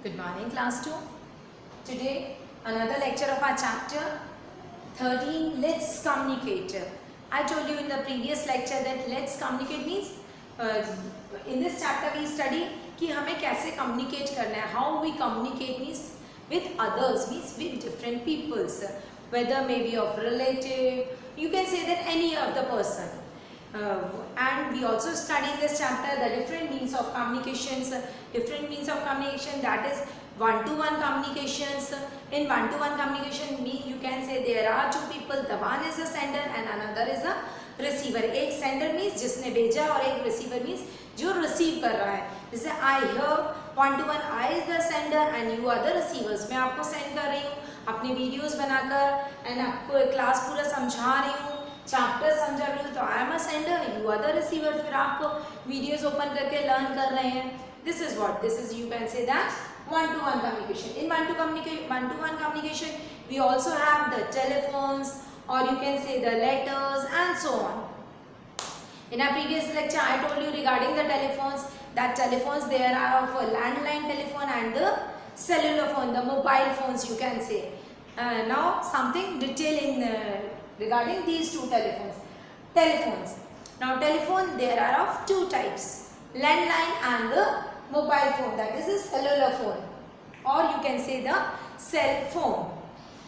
Good morning, class 2. Today, another lecture of our chapter 13, Let's Communicate. I told you in the previous lecture that let's communicate means in this chapter we study कि हमें कैसे communicate करना है. How we communicate means with others, means with different peoples, whether maybe of relative, you can say that any of the person. And we also study in this chapter the different means of communications, that is one-to-one communications. In one-to-one communication you can say there are two people, the one is a sender and another is a receiver. एक sender means जिसने भेजा और एक receiver means जो receive कर रहा है. जैसे I hear one-to-one, I is the sender and you are the receivers. मैं आपको send कर रही हूँ अपनी वीडियोस बनाकर and आपको क्लास पूरा समझा रही हूँ, चैप्टर समझा रही हूँ, तो I am a sender, you are the receiver. फिर आपको वीडियोस ओपन करके लर्न कर रहे हैं. This is what, this is, you can say that one-to-one communication. In one-to-one communication we also have the telephones, or you can say the letters and so on. In our previous lecture I told you regarding the telephones, that telephones there are of a landline telephone and the cellular phone, the mobile phones you can say. Now something detail in regarding these two telephones. Now telephone there are of two types, landline and the mobile phone, that is a cellular phone, or you can say the cell phone.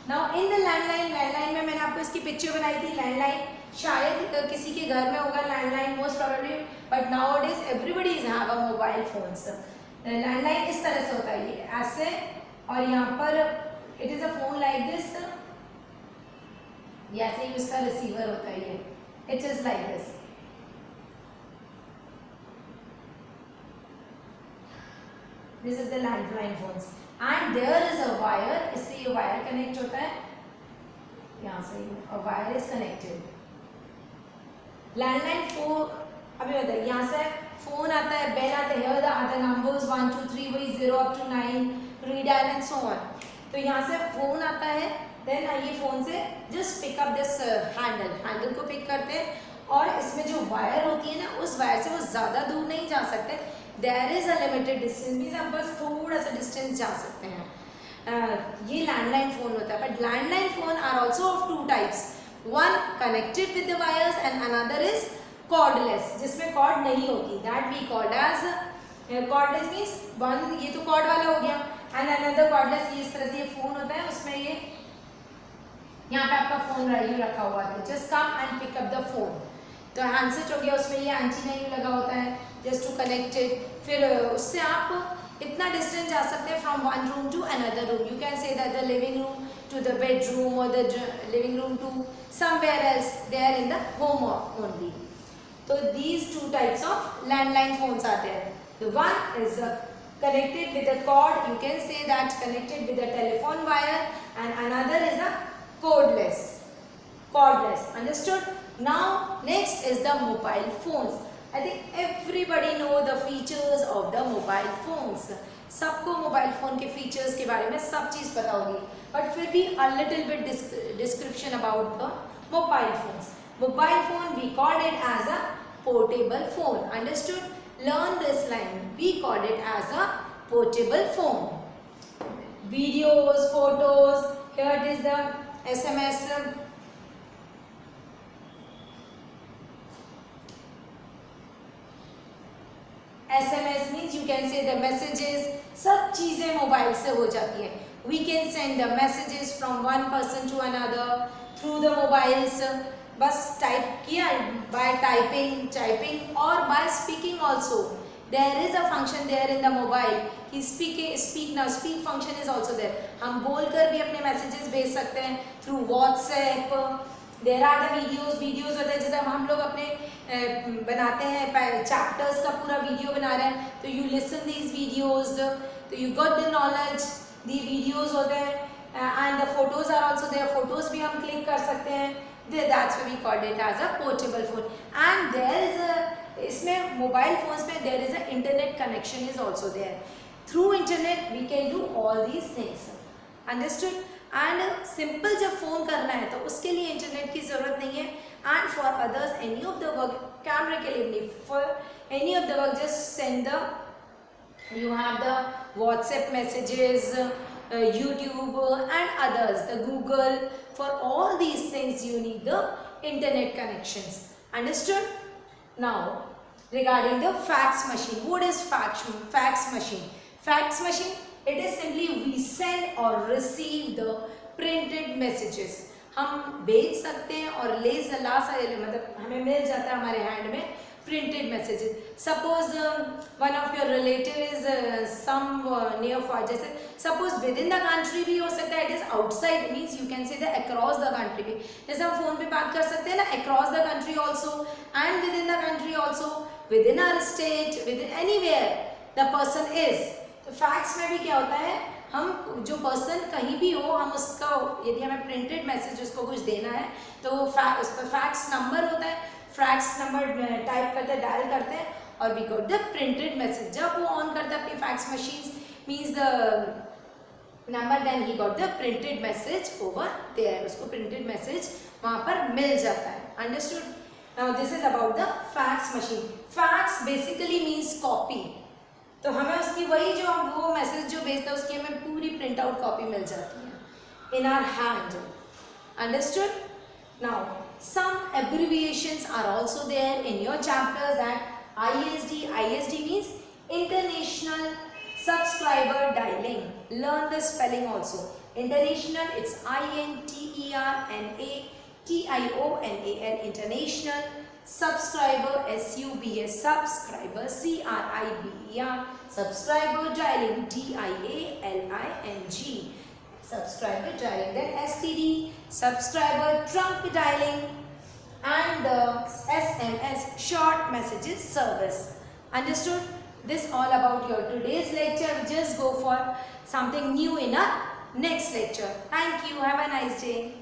Now in the landline में मैंने आपको इसकी picture बनाई थी. landline शायद किसी के घर में होगा landline most probably, but nowadays everybody have a mobile phones. landline इस तरह से होता है, ये ऐसे, और यहाँ पर it is a phone like this, ऐसे ही उसका रिसीवर होता है. ये it is like this. This is the landline phones and there is a wire. इससे ये वायर कनेक्ट होता है, यहाँ से wire is connected. Landline phone अभी बताइए, यहाँ से फोन आता है, बेल आता है, हियर आर द नंबर्स 1 2 3 वही 0 up to 9, redial and so on. तो यहाँ से फोन आता है, देन ये फोन से just pick up this handle को पिक करते हैं, और इसमें जो वायर होती है ना, उस वायर से वो ज़्यादा दूर नहीं जा सकते. There is a limited distance, means हम बस थोड़ा सा डिस्टेंस जा सकते हैं. ये लैंडलाइन फ़ोन होता है. But landline phone are also of two types, one connected with the wires and another is cordless, जिसमें कॉर्ड नहीं होती. That we called as cordless means one, ये तो कॉर्ड वाला हो गया, एंड अनदर कॉर्डलेस. ये इस तरह से ये फ़ोन होता है, उसमें ये यहाँ पे आपका फोन रखा हुआ था, just come and pick up the phone. तो हैंडसेट हो गया, उसमें ये एंटीना ही लगा होता है जस्ट टू कनेक्ट इट. फिर उससे आप इतना डिस्टेंस जा सकते हैं from one room to another room. You can say that the living room to the bedroom और the living room to somewhere else there in the home only. तो these two types of landline phones are there. The one is connected with a cord, you can say that connected with a telephone wire, and another is a cordless. Understood? Now next is the mobile phones. I think everybody know the features of the mobile phones. सबको mobile phone के features के बारे में सब चीज़ पता होगी, but फिर भी a little bit description about the mobile phones. Mobile phone we called it as a portable phone. Understood? Learn this line. We called it as a portable phone. Videos, photos. Here it is the SMS. SMS means you can say the messages. सब चीज़ें mobile से हो जाती है. We can send the messages from one person to another through the mobiles. बस type किया, by typing और by speaking also. There is a function there in the mobile कि speak function is also there. हम बोलकर भी अपने messages भेज सकते हैं through WhatsApp. There are the videos होते हैं, जैसे हम लोग अपने बनाते हैं चैप्टर्स का पूरा वीडियो बना रहे हैं, तो यू लिसन दीज वीडियोज, तो you got the knowledge. The videos होते हैं and the photos are also there. Photos भी हम क्लिक कर सकते हैं. That's why we called it as a portable phone. And there is a, इसमें mobile phones में there is a internet connection is also there. Through internet we can do all these things. Understood? And simple जब phone करना है तो उसके लिए internet की ज़रूरत नहीं है. And for others any of the work, कैमरे के लिए नहीं, for any of the work just send the You have the WhatsApp messages, YouTube and others, the Google. For all these things you need the internet connections. Understood? Now regarding the fax machine. What is fax machine? Fax machine, it is simply we send or receive the printed messages. हम भेज सकते हैं और ला मतलब हमें मिल जाता है हमारे हैंड में printed messages. Suppose one of your relative is some near far, जैसे suppose within the country भी हो सकता है, it is outside means you can say the across the country भी. जैसे हम फोन पे बात कर सकते हैं ना, across the country also and within the country also, within our state, within anywhere the person is. तो फैक्स में भी क्या होता है, हम जो पर्सन कहीं भी हो, हम उसका यदि हमें प्रिंटेड मैसेज उसको कुछ देना है तो उस पर फैक्स नंबर होता है, फैक्स नंबर टाइप करते हैं, डायल करते हैं और we got the printed message. जब वो ऑन करता है अपनी fax machine means the number, then he got the printed message over there. उसको प्रिंटेड मैसेज वहाँ पर मिल जाता है. Understood? Now this is about the fax machine. Fax basically means copy. तो हमें उसकी वही जो हम वो मैसेज जो भेजते हैं उसकी हमें पूरी प्रिंट आउट कॉपी मिल जाती है in our hand. Understood? Now some abbreviations are also there in your chapters, that ISD. ISD means International Subscriber Dialing. Learn the spelling also. International, it's INTERNATIONAL. International. Subscriber, SUBS, subscriber, CRIBER. Subscriber dialing, DIALING. Subscriber dialing. Then STD, subscriber trunk dialing, and the SMS, short messages service. Understood? This all about your today's lecture. Just go for something new in our next lecture. Thank you. Have a nice day.